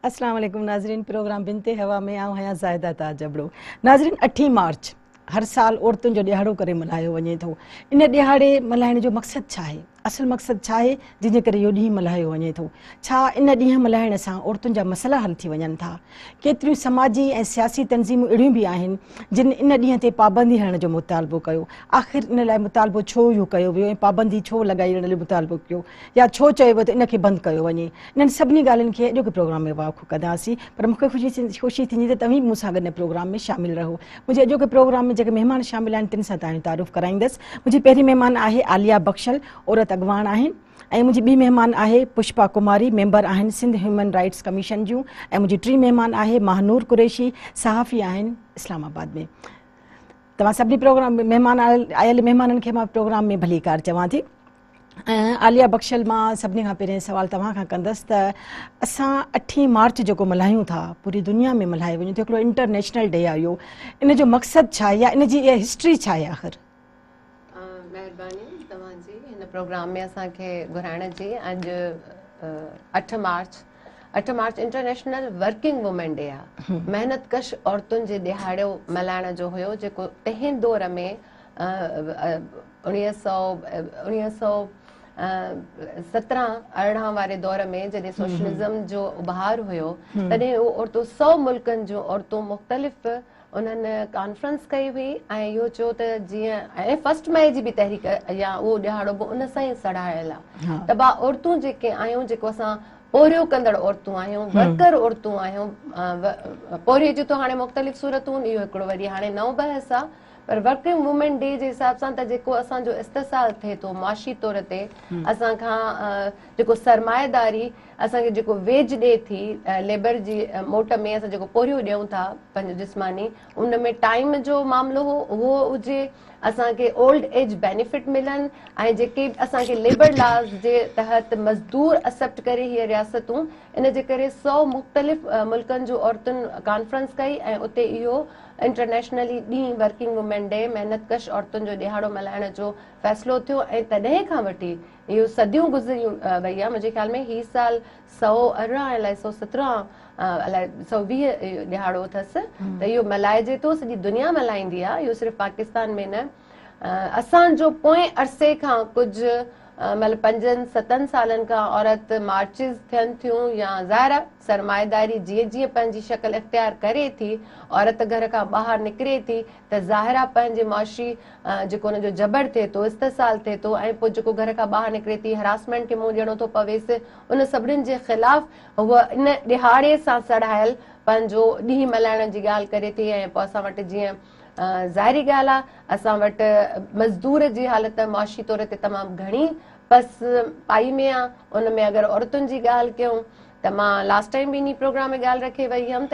अस्सलाम वालेकुम नाज़रीन, प्रोग्राम बिनते हवा में आऊं आहियां ज़ाहिदा ताज जबड़ो। नाज़रीन, 8 मार्च हर साल औरतुनि जो ॾिहाड़ो करे मल्हायो वञे थो। इन ॾिहाड़े मल्हाइण जो मक़सदु छा आहे? असल मक़सदु छा आहे जंहिंजे करे इहो ॾींहुं मल्हायो वञे थो? छा इन ॾींहुं मल्हाइण सां औरतुनि जा मसइला हल थी वञनि था? केतिरियूं समाजी ऐं सियासी तंज़ीमूं अहिड़ियूं बि आहिनि जिन इन ॾींहं ते पाबंदी हणण जो मुतालबो कयो। आख़िर इन लाइ मुतालबो छो इहो कयो वियो ऐं पाबंदी छो लॻाई इन लाइ मुतालबो कयो, या छो चयो वियो त इनखे बंदि कयो वञे? इन्हनि सभिनी ॻाल्हियुनि खे अॼोके प्रोग्राम में वाक़फ़ु कंदासीं। पर मूंखे ख़ुशी थींदी त तव्हीं मूं सां गॾु इन प्रोग्राम में शामिलु रहो। मुंहिंजे अॼोके प्रोग्राम में जेके महिमान शामिल आहिनि तिन सां तव्हांजो तारुफ़ कराईंदसि। मुंहिंजी पहिरीं महिमान आहे आलिया बख्शल, औरत अॻवान आहिनि। ऐं मुंहिंजी ॿी महिमान आहे पुष्पा कुमारी, मेंबर आहिनि सिंध ह्यूमन राइट्स कमीशन जूं। ऐं मुंहिंजी टी महिमान आहे महानूर कुरैशी, सहाफ़ी आहिनि इस्लामाबाद में। तव्हां सभिनी प्रोग्राम महिमान आयल महिमाननि खे मां प्रोग्राम में भली कार चवां थी। आलिया बख्शल, मां सभिनी खां पहिरियों सवाल तव्हां खां कंदसि त असां 8 मार्च जेको मल्हायूं था, पूरी दुनिया में मल्हायो वञे थो, हिकिड़ो इंटरनेशनल डे आहे इहो। इन जो मक़सदु छा आहे या इन जी हिस्ट्री छा आहे आख़िर? महिरबानी तव्हांजी हिन प्रोग्राम में असांखे घुराइण जी। अॼु 8 मार्च इंटरनेशनल वर्किंग वुमेन डे आहे। महिनत कश औरतुनि जे ॾिहाड़ो मल्हाइण जो हुयो, जेको तंहिं दौर में 1917-18 वारे दौर में जॾहिं सोशलिज़म जो उभार हुयो, तॾहिं उहो औरतूं 100 मुल्कनि जूं औरतूं मुख़्तलिफ़ उन्हनि कॉन्फ्रेंस कई हुई ऐं इहो चयो त जीअं ऐं 1 मई जी बि तहरीक या उहो ॾिहाड़ो बि उन सां ई सड़ायल आहे। त बा औरतूं जेके आहियूं, जेको असां पोरियो कंदड़ औरतूं आहियूं, वर्कर औरतूं आहियूं, पोरियो जी त हाणे मुख़्तलिफ़ सूरतूं, इहो हिकिड़ो वरी हाणे नओं बहस आहे। पर वर्किंग वुमेन डे जे हिसाब सां त जेको असांजो इस्तिसाल थिए थो माशी तौर ते, असांखां जेको सरमाएदारी असांखे जेको वेज ॾिए थी लेबर जी मोट में, असां जेको पोरियो ॾियूं था पंहिंजो जिस्मानी, उन में टाइम जो मामिलो हो उहो हुजे, असांखे ओल्ड एज बेनिफिट मिलनि, ऐं जेके असांखे लेबर लॉज जे तहत मज़दूर एक्सेप्ट करे हीअ रियासतूं, इन जे करे 100 मुख़्तलिफ़ मुल्कनि जूं औरतुनि कॉन्फ्रेंस कई ऐं उते इहो इंटरनेशनली ॾींहुं वर्किंग वुमेन डे, महिनत कश औरतुनि जो ॾिहाड़ो मल्हाइण जो फ़ैसिलो थियो। ऐं तॾहिं खां वठी इहो सदियूं गुज़रियूं वई आहे। मुंहिंजे ख़्याल में हीअ साल 118 अलाए 117 अलाए 120 ॾिहाड़ो अथसि, त इहो मल्हाइजे थो, सॼी दुनिया मल्हाईंदी आहे, इहो सिर्फ़ु पाकिस्तान में न। असांजो पोएं अरसे खां कुझु मतिलबु 5-7 सालनि खां औरत मार्चिस थियनि थियूं, या ज़ाहिर सरमाएदारी जीअं जीअं पंहिंजी शक्ल इख्तियार करे थी, औरत घर खां ॿाहिरि निकिरे थी, त ज़ाहिरा पंहिंजे माशी जेको हुनजो जबर थिए थो, इस्तिसाल थिए थो, ऐं पोइ जेको घर खां ॿाहिरि निकिरे थी हरासमेंट खे मुंहुं ॾियणो थो पवेसि, उन सभिनीनि जे ख़िलाफ़ उहा इन ॾिहाड़े सां सड़ायल पंहिंजो ॾींहुं मल्हाइण जी ॻाल्हि करे थी। ऐं पोइ असां वटि जीअं ज़ाहिरी ॻाल्हि आहे, असां वटि मज़दूर जी हालत माशी तौर ते तमामु घणी बस पाई में आहे। उन में अगरि औरतुनि जी ॻाल्हि कयूं त मां लास्ट टाइम बि इन प्रोग्राम में ॻाल्हि रखे वई हुअमि त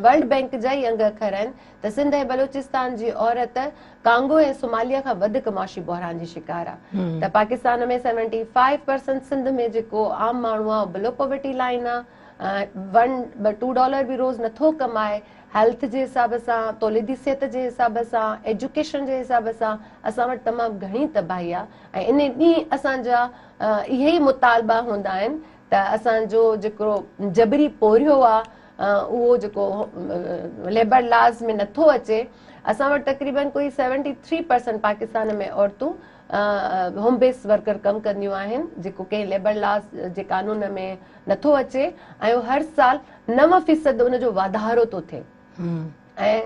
वर्ल्ड बैंक जा ई अंग अखर आहिनि त सिंध ऐं बलूचिस्तान जी औरत कांगो ऐं सोमालिया खां वधीक माशी बहरान जी शिकार आहे। त पाकिस्तान में 75% सिंध में जेको आम माण्हू आहे बिलो पॉवर्टी लाइन आहे, $1-2 बि रोज़ नथो कमाए। हेल्थ जे हिसाब सां, तौलीदी सिहत जे हिसाब सां, एजुकेशन जे हिसाब सां असां वटि तमामु घणी तबाही आहे। ऐं इन ॾींहुं असांजा इहे ई मुतालबा हूंदा आहिनि त असांजो जेको जबरी पोरियो आहे उहो जेको लेबर लॉज में नथो अचे। असां वटि तक़रीबन कोई 73% पाकिस्तान में औरतूं होम बेस वर्कर कमु कंदियूं आहिनि, जेको कंहिं लेबर लॉज जे कानून में नथो अचे, ऐं हर साल 9% उनजो वाधारो थो थिए। ऐं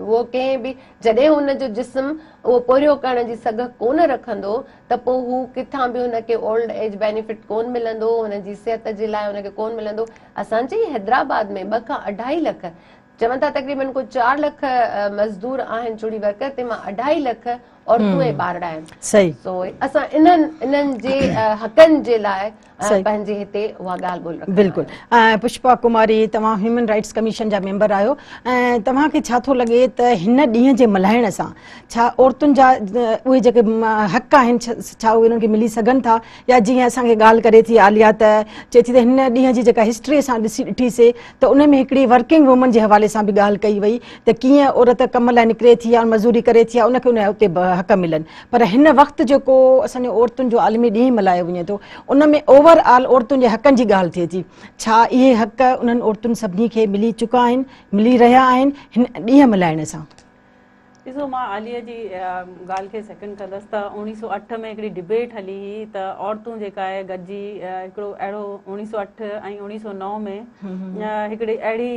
उहो कंहिं बि जॾहिं हुनजो जिस्म उहो पोरियो करण जी सघ कोन रखंदो त पोइ हू किथां बि हुनखे ओल्ड एज बेनिफिट कोन मिलंदो, हुनजी सिहत जे लाइ हुनखे कोन मिलंदो। असांजे हैदराबाद में 2 खां 2.5 लख, चवनि था तक़रीबन को 4 लख मज़दूर आहिनि चूड़ी वर्कर, तंहिंमां 2.5 लख औरतूं ऐं ॿार आहिनि। सही। सो असां इन्हनि जे हक़नि जे लाइ पंहिंजे हिते उहा ॻाल्हि ॿोल रखंदा। बिल्कुलु। पुष्पा कुमारी, तव्हां ह्यूमन राइट्स कमीशन जा मेंबर आहियो, ऐं तव्हांखे छा थो लॻे त हिन ॾींहं जे मल्हाइण सां छा औरतुनि जा उहे जेके हक़ आहिनि छा उहे उन्हनि खे मिली सघनि था? या जीअं असांखे ॻाल्हि करे थी आलिया त चए थी त हिन ॾींहं जी जेका हिस्ट्री असां ॾिठीसीं त उन में हिकिड़ी वर्किंग वूमन जे हवाले सां बि ॻाल्हि कई वई त कीअं औरत कम लाइ निकिरे थी या मज़दूरी करे थी या उनखे उन उते हक़ मिलनि, पर हिन वक़्तु जेको असांजो औरतुनि जो आलमी ॾींहुं मल्हायो वञे थो उन में ओवरऑल औरतुनि जे हक़नि जी ॻाल्हि थिए थी। छा इहे हक़ उन्हनि औरतुनि सभिनी खे मिली चुका आहिनि, मिली रहिया आहिनि हिन ॾींहुं मल्हाइण सां? ॾिसो, मां आलिया जी ॻाल्हि खे सेकेंड कंदसि त 1908 में हिकिड़ी डिबेट हली हुई त औरतूं जेका आहे गॾिजी हिकिड़ो अहिड़ो 1908 ऐं 1909 में हिकिड़ी अहिड़ी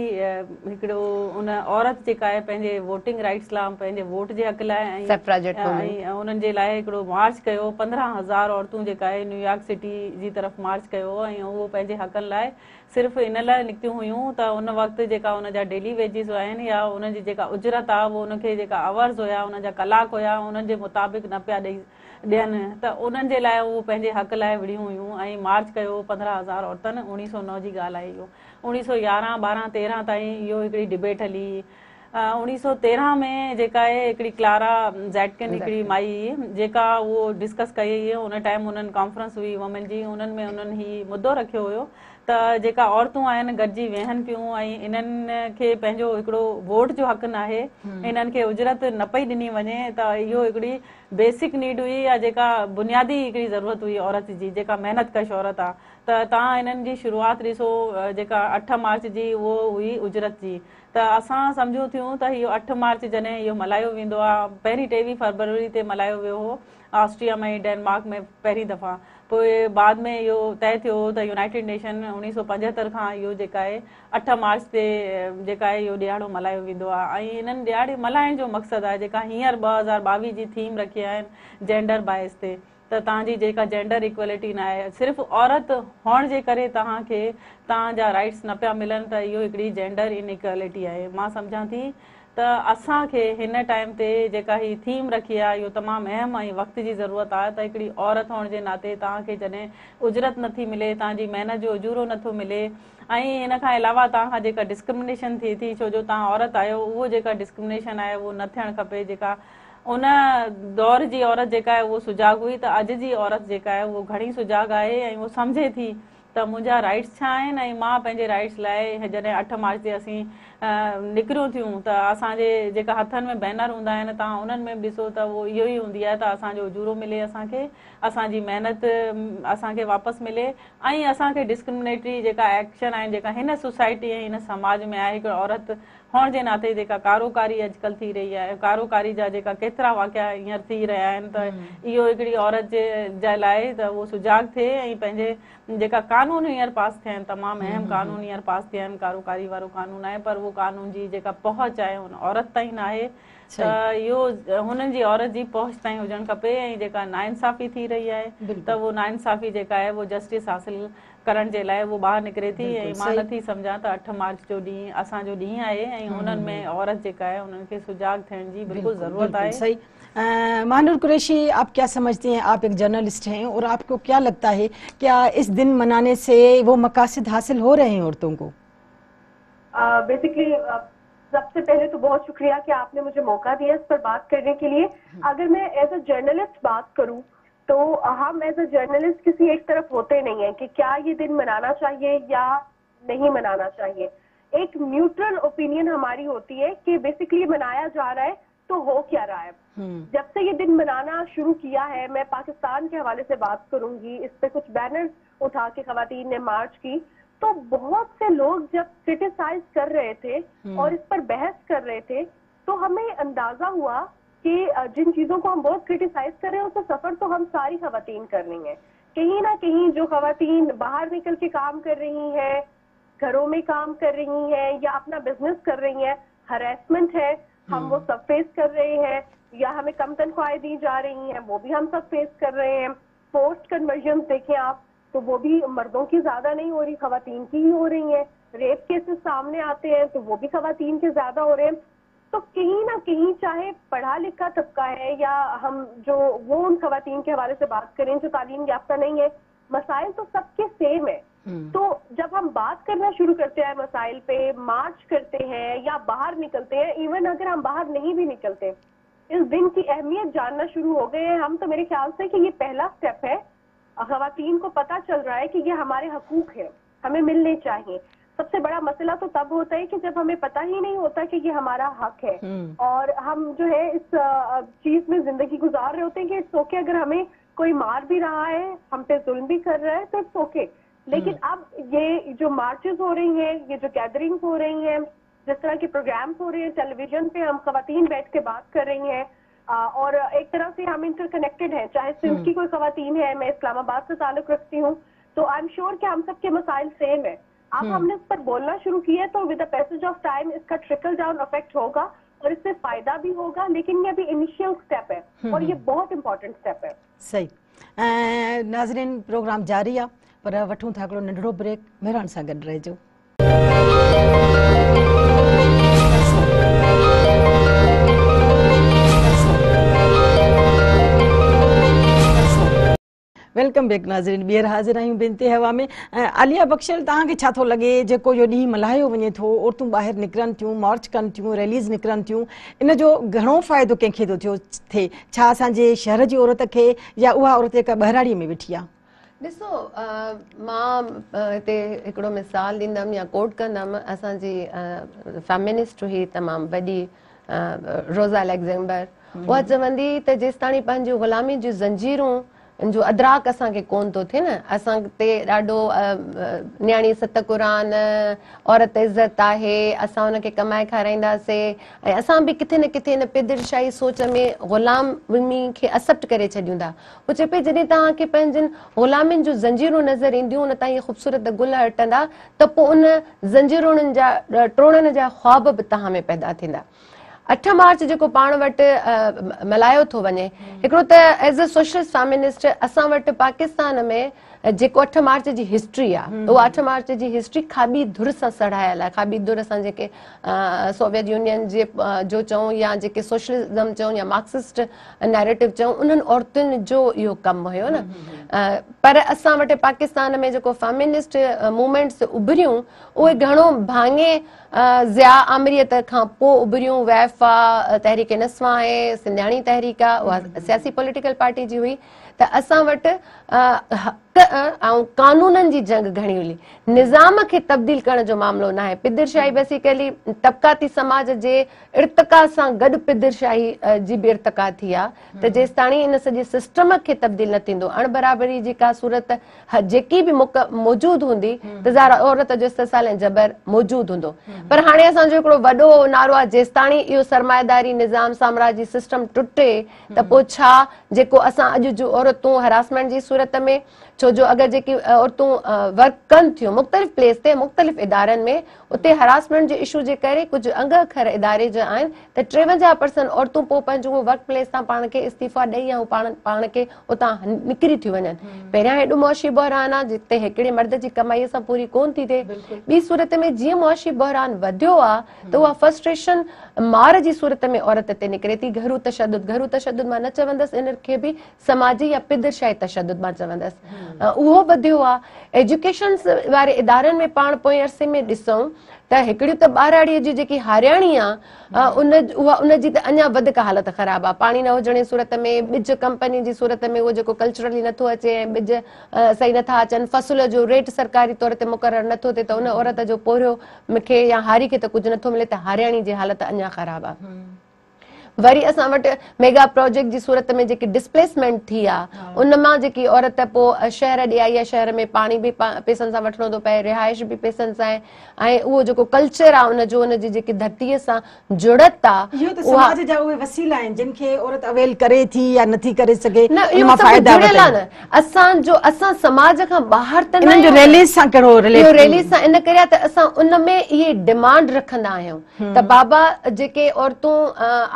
हिकिड़ो उन औरत जेका आहे पंहिंजे वोटिंग राइट्स लाइ, पंहिंजे वोट जे हक़ लाइ ऐं उन्हनि जे लाइ हिकिड़ो मार्च कयो। 15,000 औरतूं जेका आहे न्यूयॉर्क सिटी जी तरफ़ मार्च कयो ऐं उहो पंहिंजे हक़नि लाइ सिर्फ़ु इन लाइ निकितियूं हुयूं त उन वक़्तु जेका उन जा डेली वेजिस आहिनि या उनजी जेका उजरत आहे उहो उनखे जेका आवर्स हुया, उन जा कलाक हुया, उन्हनि जे मुताबिक़ न पिया ॾियनि त उन्हनि जे लाइ उहो पंहिंजे हक़ लाइ विड़ियूं हुयूं ऐं मार्च कयो 15,000 औरतुनि। 1909 जी ॻाल्हि आहे इहो। 1911, 12, 13 ताईं इहो हिकिड़ी डिबेट हली। 1913 में जेका आहे हिकिड़ी क्लारा ज़ैटकिन हिकिड़ी माई जेका उहो डिस्कस कई हुई। उन टाइम उन्हनि कॉन्फ्रेंस हुई वुमेन जी, उन्हनि में उन्हनि हीउ मुद्दो रखियो हुयो त जेका औरतूं आहिनि गॾिजी वेहनि पियूं ऐं इन्हनि खे पंहिंजो हिकिड़ो वोट जो हक़ न आहे, इन्हनि खे उजरत न पई ॾिनी वञे त इहो हिकिड़ी बेसिक नीड हुई या जेका बुनियादी हिकिड़ी ज़रूरत हुई औरत जी, जेका महिनत कश औरत आहे। त तव्हां इन्हनि जी शुरूआति ॾिसो, जेका 8 मार्च जी उहो हुई उजरत जी। त असां सम्झूं थियूं त इहो 8 मार्च जॾहिं इहो मल्हायो वेंदो आहे, पहिरीं 23 फरवरी ते मल्हायो वियो हो ऑस्ट्रिया में, डेनमार्क में पहिरीं दफ़ा। पोइ बाद में इहो तय थियो त यूनाइटेड नेशन 1975 खां इहो जेका आहे 8 मार्च ते जेका आहे इहो ॾियारो मल्हायो वेंदो आहे। ऐं इन्हनि ॾियारे मल्हाइण जो मक़सदु आहे जेका हींअर 2022 जी थीम रखी आहिनि जेंडर बाइस ते, त तव्हांजी जेका जेंडर इक्वलिटी न आहे, सिर्फ़ु औरत हुअण जे करे तव्हांखे तव्हांजा राइट्स न पिया मिलनि त इहो हिकिड़ी जेंडर इनइक्वलिटी आहे। मां सम्झां थी त असांखे हिन टाइम ते जेका हीअ थीम रखी आहे इहो तमामु अहम ऐं वक़्त जी ज़रूरत आहे त हिकिड़ी औरत हुअण जे नाते तव्हांखे जॾहिं उजरत नथी मिले, तव्हांजी महिनत जो उजूरो नथो मिले ऐं हिन खां अलावा तव्हांखां जेका डिस्क्रिमिनेशन थिए थी, छो जो तव्हां औरत आहियो, उहो जेका डिस्क्रिमिनेशन आहे उहो न थियणु खपे। जेका उन दौर जी औरत जेका आहे उहो सुजाॻ हुई, त अॼु जी औरत जेका आहे उहो घणी सुजाॻ आहे ऐं उहो सम्झे थी त मुंहिंजा राइट्स छा आहिनि ऐं मां पंहिंजे राइट्स लाइ जॾहिं 8 मार्च ते असीं निकिरूं थियूं त असांजे जेका हथनि में बैनर हूंदा आहिनि तव्हां उन्हनि में बि ॾिसो त उहो इहो ई हूंदी आहे त असांजो उजूरो मिले, असांजी महिनत असांखे वापसि मिले ऐं असांखे डिस्क्रिमिनेटरी जेका एक्शन आहिनि जेका हिन सोसाइटी ऐं हिन समाज में आहे, हिकिड़ो औरत हुअण जे नाते जेका कारोकारी अॼुकल्ह थी रही आहे, कारोकारी जा जेका केतिरा वाक़िया हींअर थी रहिया आहिनि, त इहो हिकिड़ी औरत जे लाइ त उहो सुजाॻ थिए ऐं पंहिंजे जेका कानून हींअर पास थिया आहिनि, तमामु अहम कानून हींअर पास थिया आहिनि, कारोकारी वारो कानून आहे, पर उहो कानून जी जेका पहुच आहे हुन औरत ताईं न आहे। त इहो हुननि जी औरत जी पहुच ताईं हुजणु खपे ऐं जेका नाइंसाफ़ी थी रही आहे त उहो नाइंसाफ़ी जेका आहे उहो जस्टिस हासिल करण जे लाइ उहो ॿाहिरि निकिरे थी। ऐं मां नथी सम्झां त 8 मार्च जो ॾींहुं असांजो ॾींहुं आहे ऐं हुननि में औरत जेका आहे उन्हनि खे सुजाॻ थियण जी बिल्कुलु ज़रूरत आहे। सही। महानूर कुरैशी, आप क्या समझती हैं? आप एक जर्नलिस्ट हैं और आपको क्या लगता है क्या इस दिन मनाने से वो मकासद हासिल हो रहे हैं औरतों को? बेसिकली सबसे पहले तो बहुत शुक्रिया कि आपने मुझे मौका दिया इस पर बात करने के लिए। अगर मैं एज अ जर्नलिस्ट बात करूं तो हम एज अ जर्नलिस्ट किसी एक तरफ होते नहीं है कि क्या ये दिन मनाना चाहिए या नहीं मनाना चाहिए। एक न्यूट्रल ओपिनियन हमारी होती है कि बेसिकली मनाया जा रहा है तो हो क्या रहा है। जब से ये दिन मनाना शुरू किया है, मैं पाकिस्तान के हवाले से बात करूंगी, इस पे कुछ बैनर उठा के खवातीन ने मार्च की, तो बहुत से लोग जब क्रिटिसाइज कर रहे थे और इस पर बहस कर रहे थे तो हमें अंदाजा हुआ कि जिन चीजों को हम बहुत क्रिटिसाइज कर रहे हैं उससे सफर तो हम सारी खवातीन कर रही हैं। कहीं ना कहीं जो खवातीन बाहर निकल के काम कर रही हैं, घरों में काम कर रही हैं या अपना बिजनेस कर रही हैं, हरेसमेंट है, हम वो सब फेस कर रहे हैं, या हमें कम तनख्वाहें दी जा रही हैं, वो भी हम सब फेस कर रहे हैं। पोस्ट कन्वर्जन देखें आप तो वो भी मर्दों की ज्यादा नहीं हो रही, खवातीन की ही हो रही हैं। रेप केसेस सामने आते हैं तो वो भी खवातीन के ज्यादा हो रहे हैं। तो कहीं ना कहीं चाहे पढ़ा लिखा तबका है या हम जो वो उन खवातीन के हवाले से बात करें जो तालीम याफ्ता नहीं है, मसाइल तो सबके सेम है। तो जब हम बात करना शुरू करते हैं मसाइल पे, मार्च करते हैं या बाहर निकलते हैं, इवन अगर हम बाहर नहीं भी निकलते, इस दिन की अहमियत जानना शुरू हो गए हैं हम, तो मेरे ख्याल से कि ये पहला स्टेप है। खवातीन को पता चल रहा है कि ये हमारे हकूक है, हमें मिलने चाहिए। सबसे बड़ा मसला तो तब होता है कि जब हमें पता ही नहीं होता कि ये हमारा हक है और हम जो है इस चीज में जिंदगी गुजार रहे होते हैं कि इट्स ओके अगर हमें कोई मार भी रहा है, हम पे जुल्म भी कर रहा है तो इट्स ओके। लेकिन अब ये जो मार्चेस हो रही हैं, ये जो गैदरिंग्स हो रही हैं, जिस तरह के प्रोग्राम्स हो रहे हैं टेलीविजन पे, हम खवातीन बैठ के बात कर रही हैं और एक तरह से हम इंटरकनेक्टेड हैं। चाहे सिंध की कोई खवातीन है, मैं इस्लामाबाद से ताल्लुक रखती हूँ, तो आई एम श्योर कि हम सबके मसाइल सेम है। अब हमने इस पर बोलना शुरू किया तो with the passage of time इसका ट्रिकल डाउन इफेक्ट होगा और इससे फायदा भी होगा, लेकिन ये अभी इनिशियल स्टेप है और ये बहुत इंपॉर्टेंट स्टेप है। सही। नाज़रीन, प्रोग्राम जारी आहे पर वठूं था हिकिड़ो नंढड़ो ब्रेक। मेहरान सां गॾु रहिजो। वेलकम बैक नाज़रीन, ॿीहर हाज़िर आहियूं बिनते हवा में। आलिया बख्शल, तव्हांखे छा थो लॻे जेको इहो ॾींहुं मल्हायो वञे थो, औरतूं ॿाहिरि निकिरनि थियूं, मार्च कनि थियूं, रैलीज़ निकिरनि थियूं, इन जो घणो फ़ाइदो कंहिंखे थो थिए? छा असांजे शहर जी औरत खे या उहा औरत जेका ॿहिराड़ीअ में वेठी आहे? ॾिसो, मां हिते हिकिड़ो मिसाल ॾींदमि या कोट कंदमि। असांजी फेमिनिस्ट हुई तमामु वॾी, रोज़ा अलेक्जेंबर, उहा चवंदी त जेसिताणी पंहिंजूं ग़ुलामी जूं ज़ंजीरूं जो अदराक असांखे कोन थो थिए न, असां ते ॾाढो न्याणी सत क़ुरान, औरत इज़त आहे, असां हुनखे कमाए खाराईंदासीं ऐं असां बि किथे न किथे हिन पिदरशाही सोच में ग़ुलामी खे एक्सेप्ट करे छॾियूं था। उहो चए पई जॾहिं तव्हांखे पंहिंजनि ग़ुलामियुनि जूं ज़ंजीरूं नज़र ईंदियूं, उन तां इहे ख़ूबसूरत गुल हटंदा, त पोइ उन ज़ंजीरुनि जा टोड़नि जा ख्वाब बि तव्हां में पैदा थींदा। 8 मार्च जेको पाण वटि मल्हायो थो वञे, हिकिड़ो त एज़ अ सोशलिस्ट फेमिनिस्ट असां वटि पाकिस्तान में जेको 8 मार्च जी हिस्ट्री आहे, उहा 8 मार्च जी हिस्ट्री खाॿी धुर सां सड़ायल आहे। खाॿी धुर सां जेके सोवियत यूनियन जे जो चऊं या जेके सोशलिज़म चऊं या मार्क्सिस्ट नैरेटिव चऊं, उन्हनि औरतुनि जो इहो कमु हुयो न। पर असां वटि पाकिस्तान में जेको फेमिनिस्ट मूवमेंट्स उभरियूं, उहे घणो भाङे ज़िया आमरीअत खां पोइ उभरियूं। वैफा, तहरीक नस्वा आहे, सिंधियाणी तहरीक आहे, उहा सियासी पॉलिटिकल पार्टी जी हुई। त असां वटि हक़ ऐं कानूननि जी जंग घणी हुई, निज़ाम खे तब्दील करण जो मामिलो न आहे। पिदरशाही बेसिकली तबक़ाती समाज जे इर्तिका सां गॾु पिदरशाही जी बि इर्तिका थी आहे। त जेसिताणी इन सॼे सिस्टम खे तब्दील न थींदो, अणबराबरी जी का सूरत जेकी बि मौजूदु हूंदी, त ज़ाहिर औरत जो इस्तिसाल ऐं जबर मौजूदु हूंदो। पर हाणे असांजो हिकिड़ो वॾो नारो आहे, जेसिताणी इहो सरमाएदारी निज़ाम साम्राजी सिस्टम टुटे, त पोइ छा जेको असां अॼु जूं औरतूं हरासमेंट जी सूरत में, छो जो अगरि जेकी औरतूं वर्क कनि थियूं मुख़्तलिफ़ प्लेस ते, मुख़्तलिफ़ इदारनि में, उते हरासमेंट जे इशू जे करे कुझु अंग अखर इदारे जा आहिनि, त 53% औरतूं पोइ पंहिंजो उहो वर्क प्लेस तां पाण खे इस्तीफ़ा ॾेई ऐं पाण खे उतां निकिरी थियूं वञनि। पहिरियां हेॾो मुआशी बहरान आहे जिते हिकिड़े मर्द जी कमाईअ सां पूरी कोन थी थिए। ॿी सूरत में जीअं मुआशी बहरान वधियो आहे, त उहा फ्रस्ट्रेशन मार जी सूरत में औरत ते निकिरे थी। घरू तशद्दुद मां न चवंदसि, इन खे बि समाजी या पिदरशाही तशद्दुद मां चवंदसि, उहो वधियो आहे। एजुकेशन वारे इदारनि में पाण पोएं अरसे में ॾिसूं त हिकिड़ियूं त ॿाराड़ीअ जी जेकी हारियाणी आहे, उनजी त अञा वधीक हालत ख़राबु आहे। पाणी न हुजण जी सूरत में, ॿिज कंपनी जी सूरत में, उहो जेको कल्चरली नथो अचे ऐं ॿिज सही नथा अचनि, फसल जो रेट सरकारी तौर ते मुक़ररु नथो थिए, त उन औरत जो पोरियो मूंखे या हारी खे त कुझु नथो मिले, त हारियाणी जी हालत अञा ख़राबु आहे। वरी असां वटि मेगा प्रोजेक्ट जी सूरत में जेकी डिस्प्लेसमेंट थी आहे, उन मां जेकी औरत पोइ शहर ॾे आई आहे, शहर में पाणी बि पैसनि सां वठिणो थो पए, रिहाइश बि पैसनि सां आहे, ऐं उहो जेको कल्चर आहे उनजो, उनजी जेकी धरतीअ सां जुड़त आहे, इहो त समाज जा उहे वसीला आहिनि जिन खे औरत अवेल करे थी या नथी करे सघे। न, इहो फ़ाइदा न असां समाज खां ॿाहिरि त इन्हनि जो रैलीज़ सां कहिड़ो रैलीज़ सां इन करे त असां उन में इहे डिमांड रखंदा आहियूं त बाबा जेके औरतूं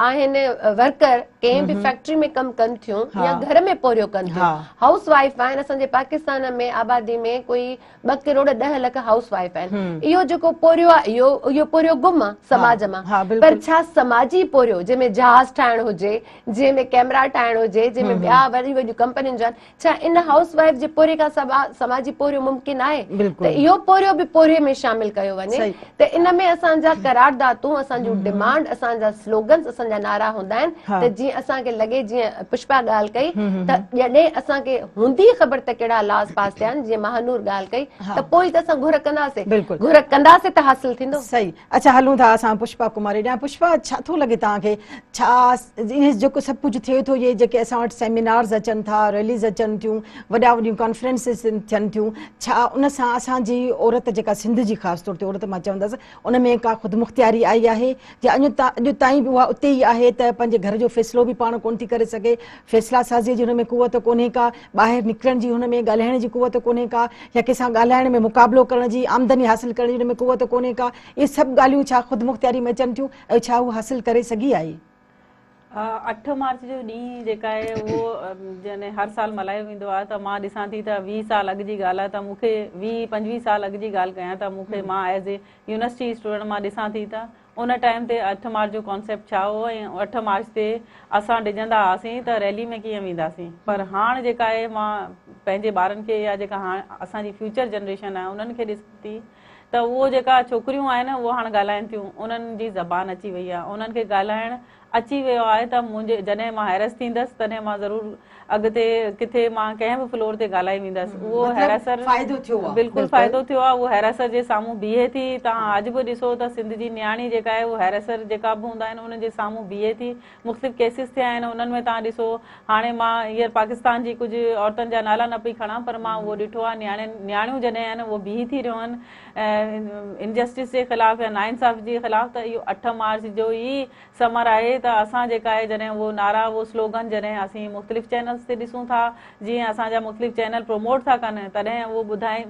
आहिनि वर्कर कंहिं बि फैक्ट्री में कमु कनि थियूं या घर में पोरियो कनि थियूं, हाउस वाइफ आहिनि। असांजे पाकिस्तान में आबादी में कोई 2 करोड़ 10 लख हाउस वाइफ आहिनि। इहो जेको पोरियो आहे, इहो पोरियो गुम आहे समाज मां। पर छा समाजी पोरियो जंहिंमें जहाज ठाहिणु हुजे, जंहिंमें कैमरा ठाहिणु हुजे, जंहिंमें ॿिया वॾियूं वॾियूं कंपनियूं आहिनि, छा इन हाउस वाइफ जे पोरे खां समाजी पोरियो मुमकिन आहे? त इहो पोरियो बि पोरे में शामिल कयो वञे। त इन में असांजा करारदातूं, असांजूं डिमांड, असांजा स्लोगन्स, असांजा नारा हूंदा आहिनि त जीअं जी असा के लगे जी पुष्पा गाल कई त जडे असा के हुंदी खबर त केड़ा लास पास थियन जी महानूर गाल कई त पोई त असा घुर कंदा से बिल्कुल घुर कंदा से त हासिल थिंदो सही। अच्छा हलूं था असां पुष्पा कुमारी ॾांहुं। पुष्पा छा थो लॻे तव्हांखे, छा इहे जेको सभु कुझु थिए थो, इहे जेके असां वटि सेमिनार्स अचनि था, रैलीज़ अचनि थियूं, वॾा वॾियूं कॉन्फ्रेंसिस थियनि थियूं, छा उन सां असांजी औरत जेका सिंध जी ख़ासि तौर ते औरत मां चवंदसि उन में का ख़ुदिमुख़्तियारी आई आहे या अॼु ताईं बि उहा उते ई आहे त पंहिंजे घर जो फ़ैसिलो बि पाण कोन थी करे सघे, फ़ैसिला साज़ीअ जी हुन में कुवत कोन्हे का, ॿाहिरि निकिरण जी हुन में ॻाल्हाइण जी कुवत कोन्हे का, या कंहिंसां ॻाल्हाइण में मुक़ाबिलो करण जी, आमदनी हासिलु करण जी हुन में कुवत कोन्हे का, इहे सभु ॻाल्हियूं छा ख़ुदिमुख़्तियारी में अचनि थियूं ऐं छा उहा हासिलु करे सघी आहे? 8 मार्च जो ॾींहुं जेका आहे उहो जॾहिं हर साल मल्हायो वेंदो आहे त मां ॾिसां थी त 20 साल अॻु जी ॻाल्हि आहे त मूंखे 20-25 साल अॻु जी ॻाल्हि कयां त मूंखे मां एज़ ए यूनिवर्सिटी स्टूडेंट मां ॾिसां थी त उन टाइम ते 8 मार्च जो कॉन्सेप्ट छा हो ऐं 8 मार्च ते असां ॾिजंदा हुआसीं त रैली में कीअं वेंदासीं। पर हाणे जेका आहे मां पंहिंजे ॿारनि खे या जेका हाणे असांजी फ्यूचर जनरेशन आहे उन्हनि खे ॾिसां थी त उहो जेका छोकिरियूं आहिनि उहो हाणे ॻाल्हाइनि थियूं, उन्हनि जी ज़बान अची वई आहे, उन्हनि खे ॻाल्हाइण अची वियो आहे त मुंहिंजे जॾहिं मां हैरस थींदसि तॾहिं मां ज़रूरु अॻिते किथे मां कंहिं बि फ्लोर ते ॻाल्हाए वेंदसि। उहो हैरसर बिल्कुलु फ़ाइदो थियो आहे, उहो हैरसर जे साम्हूं बीहे थी। तव्हां अॼु बि ॾिसो त सिंध जी न्याणी जेका आहे उहा हैरसर जेका बि हूंदा आहिनि उन्हनि जे साम्हूं बीहे थी। मुख़्तलिफ़ केसिस थिया आहिनि उन्हनि में, तव्हां ॾिसो हाणे मां हींअर पाकिस्तान जी कुझु औरतुनि जा नाला न पई खणां पर मां उहो ॾिठो आहे न्याणियूं जॾहिं आहिनि उहो बीही थी रहियूं आहिनि इनजस्टिस जे ख़िलाफ़ या नाइंसाफ़ जे ख़िलाफ़। त इहो 8 मार्च जो ई समर आहे त असां जेका आहे जॾहिं उहो नारा उहो स्लोगन जॾहिं असीं मुख़्तलिफ़ चैनल्स ते ॾिसूं था, जीअं असांजा मुख़्तलिफ़ चैनल प्रमोट था कनि तॾहिं उहो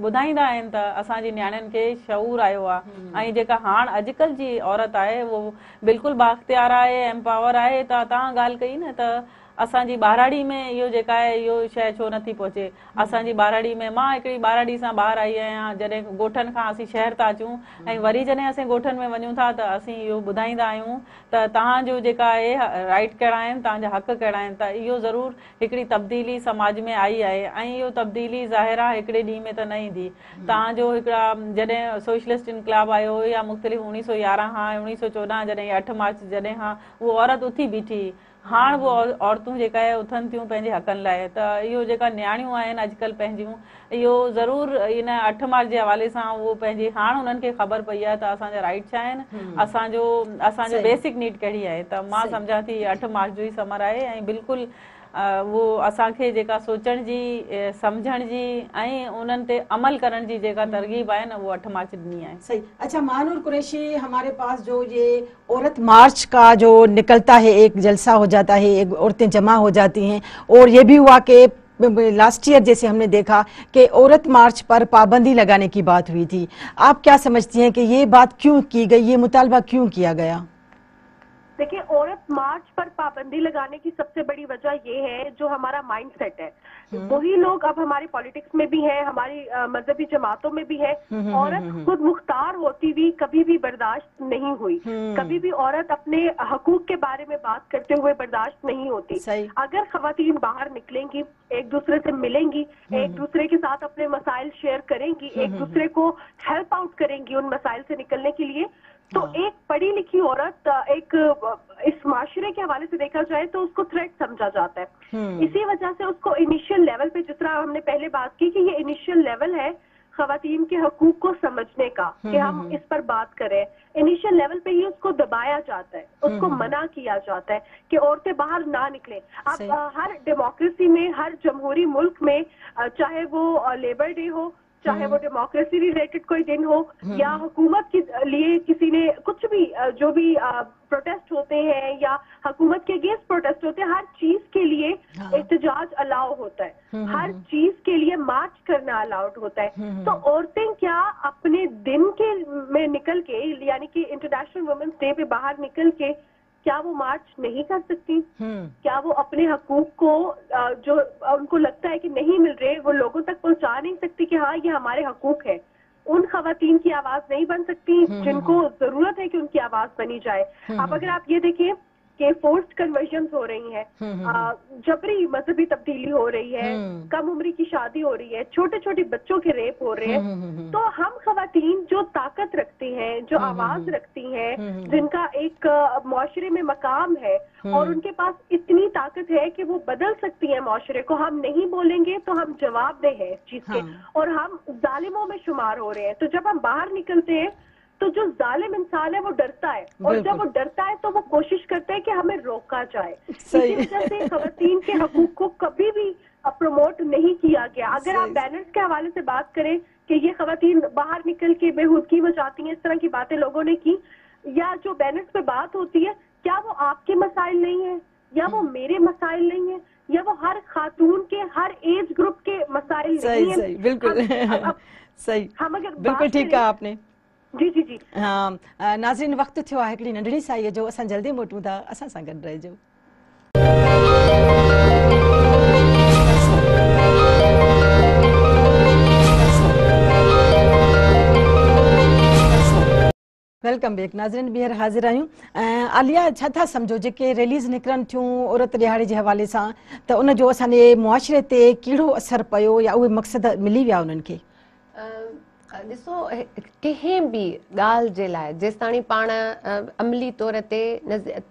ॿुधाईंदा आहिनि त असांजी न्याणियुनि खे शऊर आयो आहे। ऐं जेका हाणे अॼुकल्ह जी औरत आहे उहो बिल्कुलु बाख़्तियार आहे, एम्पावर आहे। त तव्हां ॻाल्हि कई न त असांजी ॿाराड़ी में इहो जेका आहे इहो शइ छो नथी पहुचे। असांजी ॿाराड़ी में मां हिकिड़ी ॿाराड़ी सां ॿाहिरि आई आहियां, जॾहिं ॻोठनि खां असीं शहर था अचूं ऐं वरी जॾहिं असीं ॻोठनि में वञूं था त असीं इहो ॿुधाईंदा आहियूं त तव्हांजो जेका आहे राइट कहिड़ा आहिनि, तव्हांजा हक़ कहिड़ा आहिनि। त इहो ज़रूरु हिकिड़ी तब्दीली समाज में आई आहे ऐं इहो तब्दीली ज़ाहिर आहे हिकिड़े ॾींहं में त न ईंदी। तव्हांजो हिकिड़ा जॾहिं सोशलिस्ट इनकलाब आयो या मुख़्तलिफ़ 1911 खां 1914 जॾहिं 8 मार्च जॾहिं खां उहो औरत उथी बीठी, हाणे उहो औरतूं जेका आहे उथनि थियूं पंहिंजे हक़नि लाइ। त इहो जेका न्याणियूं आहिनि अॼुकल्ह पंहिंजियूं, इहो ज़रूरु इन 8 मार्च जे हवाले सां उहो पंहिंजी हाणे उन्हनि खे ख़बर पई आहे त असांजा राइट छा आहिनि, असांजो बेसिक नीड कहिड़ी आहे। त मां सम्झां थी 8 मार्च जो ई समर आहे ऐं बिल्कुलु उहो असांखे जेका सोचण जी, सम्झण जी ऐं उन्हनि ते अमल करण जी जेका तरगीब आहे न उहो 8 मार्च ॾिनी आहे। सही। अच्छा महानूर कुरैशी, हमारे पास जो ये औरत मार्च का जो निकलता है, एक जलसा हो जाता है, एक औरतें जमा हो जाती हैं, और ये भी हुआ कि लास्ट ईयर जैसे हमने देखा कि औरत मार्च पर पाबंदी लगाने की बात हुई थी। आप क्या समझती हैं कि ये बात क्यों की गई, ये मुतालबा क्यों किया गया? देखिए, औरत मार्च पर पाबंदी लगाने की सबसे बड़ी वजह ये है जो हमारा माइंड सेट है। वही लोग अब हमारी पॉलिटिक्स में भी है, हमारी मजहबी जमातों में भी है। औरत खुद मुख्तार होती हुई कभी भी बर्दाश्त नहीं हुई, कभी भी औरत अपने हकूक के बारे में बात करते हुए बर्दाश्त नहीं होती। अगर खवातीन बाहर निकलेंगी, एक दूसरे से मिलेंगी, एक दूसरे के साथ अपने मसाइल शेयर करेंगी, एक दूसरे को हेल्प आउट करेंगी उन मसाइल से निकलने के लिए, तो एक पढ़ी लिखी औरत एक इस माशरे के हवाले से देखा जाए तो उसको थ्रेट समझा जाता है। इसी वजह से उसको इनिशियल लेवल पे, जिस तरह हमने पहले बात की कि ये इनिशियल लेवल है खवातीन के हकूक को समझने का कि हम इस पर बात करें, इनिशियल लेवल पे ही उसको दबाया जाता है, उसको मना किया जाता है कि औरतें बाहर ना निकलें। अब हर डेमोक्रेसी में, हर जमहूरी मुल्क में, चाहे वो लेबर डे हो, चाहे वो डेमोक्रेसी रिलेटेड कोई दिन हो या हुकूमत के लिए किसी ने कुछ भी जो भी प्रोटेस्ट होते हैं या हुकूमत के अगेंस्ट प्रोटेस्ट होते हैं, हर चीज के लिए एहतजाज अलाउ होता है, हर चीज के लिए मार्च करना अलाउड होता है। तो औरतें क्या अपने दिन के में निकल के, यानी कि इंटरनेशनल वुमेन्स डे पे बाहर निकल के क्या वो मार्च नहीं कर सकती? क्या वो अपने हकूक को जो उनको लगता है कि नहीं मिल रहे, वो लोगों तक पहुंचा नहीं सकती कि हाँ ये हमारे हकूक है? उन खवातीन की आवाज नहीं बन सकती जिनको जरूरत है कि उनकी आवाज बनी जाए। अब अगर आप ये देखें कि फोर्स्ड कन्वर्जन्स हो रही हैं, जबरी मजहबी तब्दीली हो रही है, कम उम्र की शादी हो रही है, छोटे छोटे बच्चों के रेप हो रहे हैं। तो हम खवातीन जो ताकत रखती हैं, जो आवाज रखती हैं, जिनका एक मुआशरे में मकाम है और उनके पास इतनी ताकत है कि वो बदल सकती है मुआशरे को, हम नहीं बोलेंगे तो हम जवाबदेह हैं इस चीज के, और हम जालिमों में शुमार हो रहे हैं। तो जब हम बाहर निकलते हैं तो जो जालिम इंसान है वो डरता है, और जब वो डरता है तो वो कोशिश करते हैं कि हमें रोका जाए। इसी वजह से खवातीन के हकूक को कभी भी प्रमोट नहीं किया गया। अगर आप बैनर्स के हवाले से बात करें कि ये खवातीन बाहर निकल के बेहूदगी मचाती हैं, इस तरह की बातें लोगों ने की, या जो बैनर्स पे बात होती है, क्या वो आपके मसाइल नहीं है, या वो मेरे मसाइल नहीं है, या वो हर खातून के हर एज ग्रुप के मसाइल नहीं है? बिल्कुल सही, हम अगर बिल्कुल ठीक कहा आपने। जी जी जी हाँ, नाज़रीन वक़्तु थियो आहे हिकिड़ी नंढड़ी साईअ जो, असां जल्दी मोटूं था, असां सां गॾु रहिजो। वेलकम बैक नाज़रीन, ॿीहर हाज़िर आहियूं। आलिया, छा था सम्झो जेके रैलीज़ निकिरनि थियूं औरत ॾियारे जे हवाले सां, त उन जो असांजे मुआशरे ते कहिड़ो असरु पियो, या उहे मक़सद मिली विया उन्हनि खे? ॾिसो, कंहिं बि ॻाल्हि जे लाइ जेसि ताणी पाण अमली तौर ते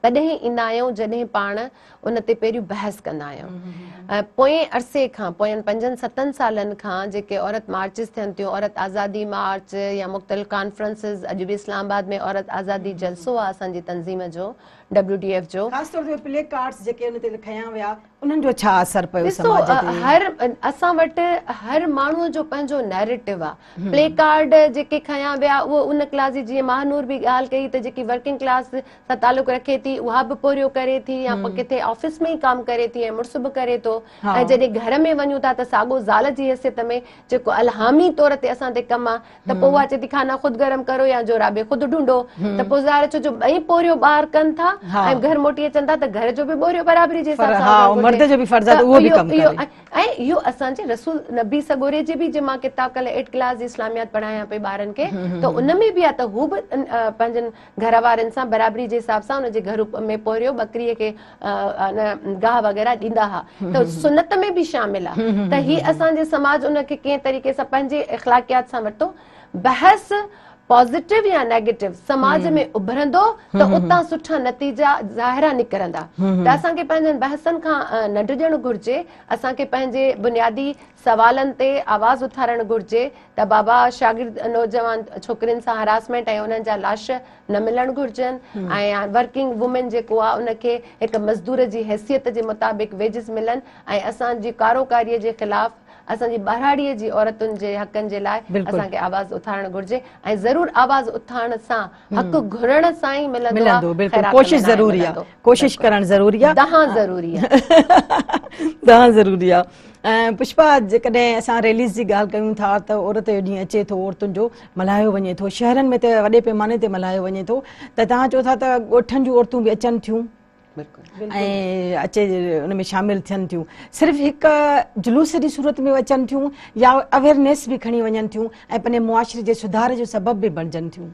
तॾहिं ईंदा आहियूं जॾहिं पाण उन ते पहिरियों बहस कंदा आहियूं। पोएं अरसे खां, पोयनि 5-7 सालनि खां जेके औरत मार्चिस थियनि थियूं, औरत आज़ादी मार्च या मुख़्तलिफ़ कॉन्फ्रेंसिस, अॼु बि इस्लामाबाद में औरत आज़ादी जलसो आहे असांजी तंज़ीम जो, WDF जो, ख़ासि तौर ते प्ले कार्ड्स जेके उन ते खयां विया, उन्हनि जो छा असरु पियो ॾिसो, समाज ते? हर असां वटि हर माण्हूअ जो पंहिंजो नैरेटिव आहे। प्ले कार्ड जेके खयां विया उहो उन क्लास जी, जीअं महानूर बि ॻाल्हि कई, त जेकी वर्किंग क्लास सां तालुक़ रखे थी उहा बि पोरियो करे थी, या किथे ऑफिस में ई कमु करे थी, ऐं मुड़ुस बि करे थो, ऐं जॾहिं घर में वञूं था त साॻो ज़ाल जी हैसियत में जेको अलहामी तौर ते असां ते कमु आहे, त पोइ उहा चए थी खाना ख़ुदि गरम करो या जोराबे ख़ुदि ढूंढो। त पोइ ज़ाहिर छो जो ॿई पोरियो ॿार कनि था ऐं घर मोटी अचनि था, त घर जो बि बोरियो बराबरी जे हिसाब सां मर्द जो बि फर्ज़ आहे उहो बि कमु करे। ऐं इहो असांजे रसूल नबी सगोरे जे बि, जे मां किताब कल्ह 8 क्लास जी इस्लामियात पढ़ायां पई ॿारनि खे, त उन में बि आहे त हू बि पंहिंजनि घर वारनि सां बराबरी जे हिसाब सां उनजे घर में पोरियो बकरीअ खे गाह वग़ैरह ॾींदा हुआ, त सुनत में बि शामिल आहे। त ही असांजे समाज उनखे कंहिं तरीक़े सां पंहिंजे इख़्लाक़ियात सां वरितो। बहस पॉजिटिव या नेगेटिव समाज में उभरंदो त उतां सुठा नतीजा ज़ाहिरा निकिरंदा। त असांखे पंहिंजनि बहसनि खां न डिॼणु घुरिजे, असांखे पंहिंजे बुनियादी सवालनि ते आवाज़ उथारणु घुरिजे त बाबा शागिर्द नौजवान छोकिरियुनि सां हरासमेंट ऐं उन्हनि जा लाश न मिलणु घुरिजनि, ऐं वर्किंग वुमेन जेको आहे उनखे हिकु मज़दूर जी हैसियत जे मुताबिक़ वेजिस मिलनि, ऐं असांजी कारोकारीअ जे ख़िलाफ़ असांजी ॿारहाड़ीअ जी औरतुनि जे हक़नि जे लाइ असांखे आवाज़ उथारणु घुरिजे। ऐं ज़रूरु आवाज़ उथारण सां, हक़ घुरण सां ई मिलंदो। कोशिश ज़रूरी आहे, कोशिश करणु ज़रूरी आहे, दहां ज़रूरी आहे, दहां ज़रूरी आहे। पुष्पा, जेकॾहिं असां रैलीज़ जी ॻाल्हि कयूं था त औरत जो ॾींहुं अचे थो, औरतुनि जो मल्हायो वञे थो, शहरनि में त वॾे पैमाने ते मल्हायो वञे थो, त तव्हां चओ था त ॻोठनि जूं औरतूं बि अचनि थियूं ऐं अचे उन में शामिल थियनि थियूं, सिर्फ़ु हिकु जुलूस जी सूरत में अचनि थियूं, या अवेयरनेस बि खणी वञनि थियूं ऐं पंहिंजे मुआशरे जे सुधार जो सबबु बि बणजनि थियूं?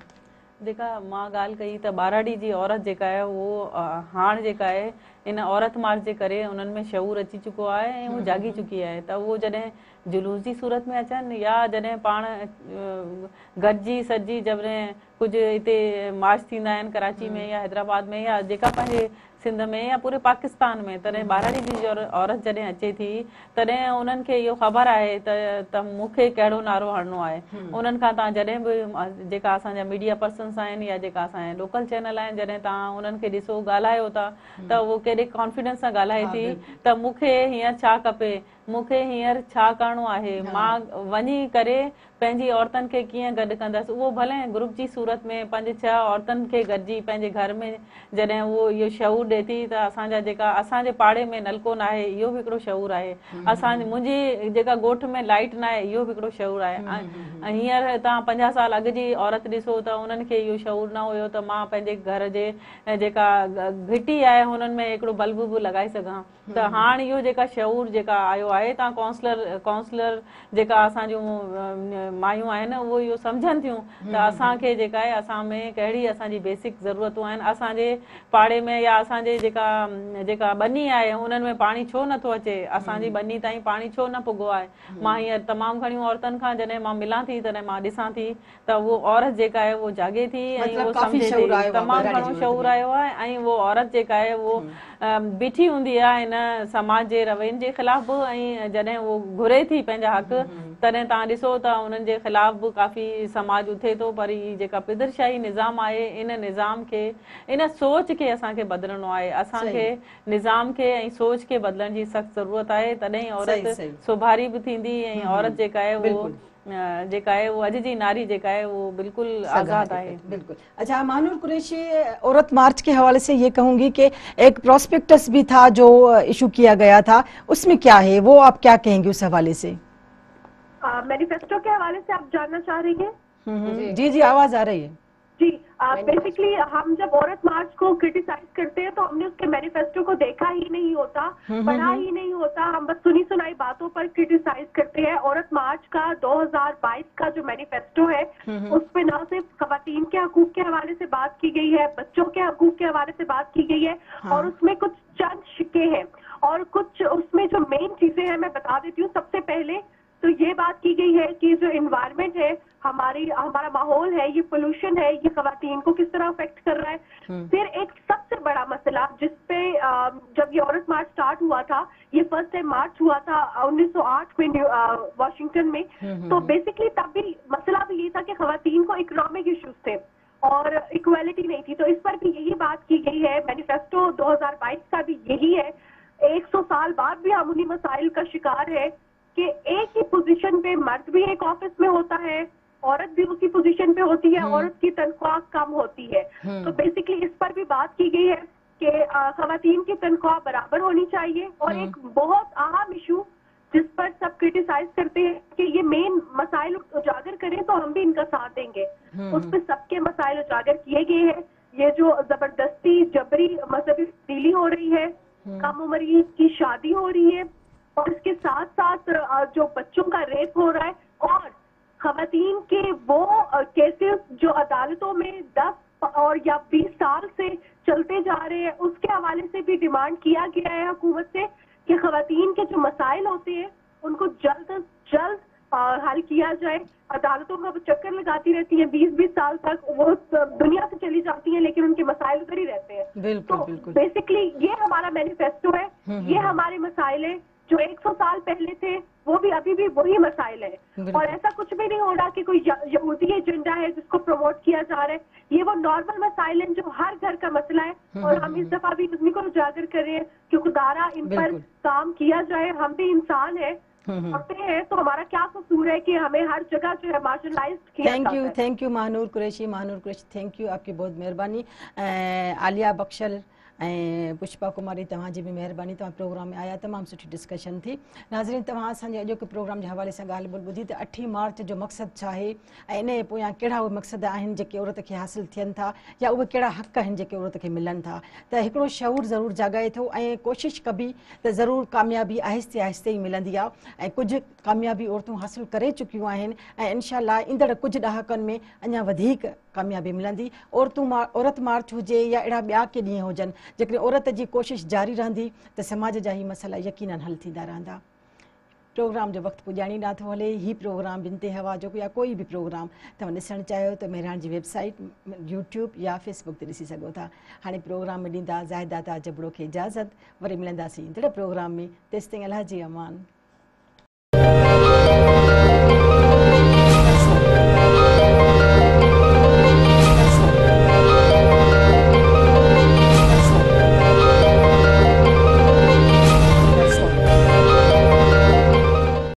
जेका मां ॻाल्हि कई त ॿारहाड़ी जी औरत जेका आहे उहो हाणे जेका आहे इन औरत मार्च जे करे उन्हनि में शऊर अची चुको आहे ऐं हू जागी चुकी आहे। त उहो जॾहिं जुलूस जी सूरत में अचनि या जॾहिं पाण गॾिजी सॼी जॾहिं कुझु हिते मार्च थींदा आहिनि कराची में या हैदराबाद में या जेका पंहिंजे सिंध में या पूरे पाकिस्तान में, तॾहिं ॿारहाड़ी जी औरत जॾहिं अचे थी तॾहिं उन्हनि खे इहो ख़बर आहे त मूंखे कहिड़ो नारो हणिणो आहे। उन्हनि खां तव्हां जॾहिं बि जेका असांजा मीडिया पर्सन्स आहिनि या जेका असांजा लोकल चैनल आहिनि, जॾहिं तव्हां उन्हनि खे ॾिसो ॻाल्हायो था त उहो केॾे कॉन्फिडेंस सां ॻाल्हाए थी त मूंखे हींअर छा खपे, मूंखे हींअर छा करिणो आहे, मां वञी करे पंहिंजी औरतुनि खे कीअं गॾु कंदसि। उहो भले ग्रुप जी सूरत में 5-6 औरतुनि खे गॾिजी पंहिंजे घर में जॾहिं उहो इहो शऊर ॾिए थी त असांजा जेका असांजे पाड़े में नलको न आहे इहो बि हिकिड़ो शऊर आहे, मुंहिंजी जेका ॻोठ में लाइट न आहे इहो बि हिकिड़ो शऊर आहे। ऐं हींअर तव्हां 50 साल अॻु जी औरत ॾिसो त उन्हनि खे इहो शऊर न हुयो त मां पंहिंजे घर जे जेका घिटी आहे हुननि में हिकिड़ो बल्ब बि लॻाए सघां। त हाणे इहो जेका शऊर जेका आयो आहे तव्हां काउंसलर जेका असां जूं मायूं आहिनि उहो इहो सम्झनि थियूं त असांखे जेका आहे असां में कहिड़ी असांजी बेसिक ज़रूरतूं आहिनि, असांजे पाड़े में या असांजे जेका बनी आहे उन्हनि में पाणी छो नथो अचे, असांजी बनी ताईं पाणी छो न पुॻो आहे। मां हींअर तमामु घणियूं औरतुनि खां जॾहिं मां मिलां थी तॾहिं मां ॾिसां थी त उहो औरत जेका आहे उहो जागे थी ऐं उहो सम्झे थी, तमामु घणो शऊर आयो आहे ऐं उहो औरत जेका आहे उहो बीठी हूंदी आहे इन समाज जे रवैयनि जे ख़िलाफ़ बि, ऐं जॾहिं उहो घुरे थी पंहिंजा हक़ तॾहिं तव्हां ॾिसो त उन्हनि जे ख़िलाफ़ बि काफ़ी समाज उथे थो। पर ही जेका पिदरशाही निज़ाम आहे इन निज़ाम खे, इन सोच खे असांखे बदिलणो आहे, असांखे निज़ाम खे ऐं सोच खे बदिलण जी सख़्त ज़रूरत आहे, तॾहिं औरत सुभारी बि थींदी ऐं औरत जेका आहे उहो जेका आहे वो अॼु जी नारी जेका है वो बिल्कुल आज़ाद है। बिल्कुल। अच्छा मानूर कुरैशी, औरत मार्च के हवाले से ये कहूंगी कि एक प्रोस्पेक्टस भी था जो इशू किया गया था, उसमें क्या है, वो आप क्या कहेंगे उस हवाले से? मैनिफेस्टो के हवाले से आप जानना चाह रही हैं? जी जी आवाज आ रही है जी। बेसिकली हम जब औरत मार्च को क्रिटिसाइज करते हैं तो हमने उसके मैनिफेस्टो को देखा ही नहीं होता, पढ़ा ही नहीं होता, हम बस सुनी सुनाई बातों पर क्रिटिसाइज करते हैं। औरत मार्च का 2022 का जो मैनिफेस्टो है उसमें न सिर्फ खवातीन के हकूक के हवाले से बात की गई है, बच्चों के हकूक के हवाले से बात की गई है, और उसमें कुछ चंद शिक्के हैं और कुछ उसमें जो मेन चीजें हैं मैं बता देती हूँ। सबसे पहले तो ये बात की गई है कि जो एनवायरनमेंट है, हमारा माहौल है, ये पोल्यूशन है, ये खवातीन को किस तरह अफेक्ट कर रहा है। फिर एक सबसे बड़ा मसला जिसपे जब ये औरत मार्च स्टार्ट हुआ था, ये फर्स्ट टाइम मार्च हुआ था 1908 में वाशिंगटन में, तो बेसिकली तब भी मसला भी ये था कि खवातीन को इकोनॉमिक इश्यूज थे और इक्वालिटी नहीं थी। तो इस पर भी यही बात की गई है। मैनिफेस्टो 2022 का भी यही है। 100 साल बाद भी हम उन्हीं मसाइल का शिकार है कि एक ही पोजीशन पे मर्द भी एक ऑफिस में होता है, औरत भी उसी पोजीशन पे होती है, औरत की तनख्वाह कम होती है। तो बेसिकली इस पर भी बात की गई है कि खवातीन की तनख्वाह बराबर होनी चाहिए। और एक बहुत अहम इशू जिस पर सब क्रिटिसाइज करते हैं कि ये मेन मसाइल उजागर करें तो हम भी इनका साथ देंगे, उस पर सबके मसाइल उजागर किए गए हैं। ये जो जबरदस्ती जबरी मजहबी तब्दीली हो रही है, कम उम्र की शादी हो रही है, और इसके साथ साथ जो बच्चों का रेप हो रहा है, और खवातीन के वो केसेस जो अदालतों में 10 और या 20 साल से चलते जा रहे हैं, उसके हवाले से भी डिमांड किया गया है हुकूमत से कि खवातीन के जो मसाइल होते हैं उनको जल्द अज जल्द हल किया जाए। अदालतों का वो चक्कर लगाती रहती हैं 20-20 साल तक, वो दुनिया से चली जाती हैं लेकिन उनके मसाइल उधर ही रहते हैं। बिल्कुल, तो बिल्कुल। बेसिकली ये हमारा मैनिफेस्टो है, ये हमारे मसाइल है जो 100 साल पहले थे, वो भी अभी भी वही मसाइल है। और ऐसा कुछ भी नहीं हो रहा कि कोई यहूदी एजेंडा है जिसको प्रमोट किया जा रहा है। ये वो नॉर्मल मसाइल हैं जो हर घर का मसला है, और हम इस दफा भी उन्हीं को उजागर कर रहे हैं कि खुदारा इन पर काम किया जाए। हम भी इंसान है, होते हैं, तो हमारा क्या कसूर है कि हमें हर जगह जो है मार्जिनलाइज किया जाता है। Thank U Manur Qureshi, thank U, आपकी बहुत मेहरबानी। आलिया बख्शल ऐं पुष्पा कुमारी तव्हांजी बि महिरबानी, तव्हां प्रोग्राम में आया, तमामु सुठी डिस्कशन थी। नाज़रीन, तव्हां असांजे अॼोके प्रोग्राम जे हवाले सां ॻाल्हि ॿोल ॿुधी त 8 मार्च जो मक़सदु छा आहे ऐं इन जे पोयां कहिड़ा उहे मक़सद आहिनि जेके औरत खे हासिलु थियनि था, या उहे कहिड़ा हक़ आहिनि जेके औरत खे मिलनि था। त हिकिड़ो शऊर ज़रूरु जाॻाए थो ऐं कोशिशि कबी त ज़रूरु कामयाबी आहिस्ते आहिस्ते ई मिलंदी आहे, ऐं कुझु कामयाबी औरतूं हासिलु करे चुकियूं आहिनि ऐं इनशाअल्लाह ईंदड़ कुझु ॾहाकनि में अञा वधीक कामयाबी मिलंदी। औरत मार्च हुजे या अहिड़ा ॿिया के ॾींहं हुजनि, जेकॾहिं औरत जी कोशिशि जारी रहंदी त समाज जा ई मसइला यकीनन हल थींदा रहंदा। प्रोग्राम जो वक़्तु पुॼाणी नथो हले। ही प्रोग्राम बिनते हवा जो या कोई बि प्रोग्राम तव्हां ॾिसणु चाहियो त मेहरान जी वेबसाइट, यूट्यूब या फेसबुक ते ॾिसी सघो था। हाणे प्रोग्राम में ॾींदा ज़ाहिदा जबड़ो खे इजाज़त, वरी मिलंदासीं ईंदड़ प्रोग्राम में। तेसिताईं अलाह जी अमान।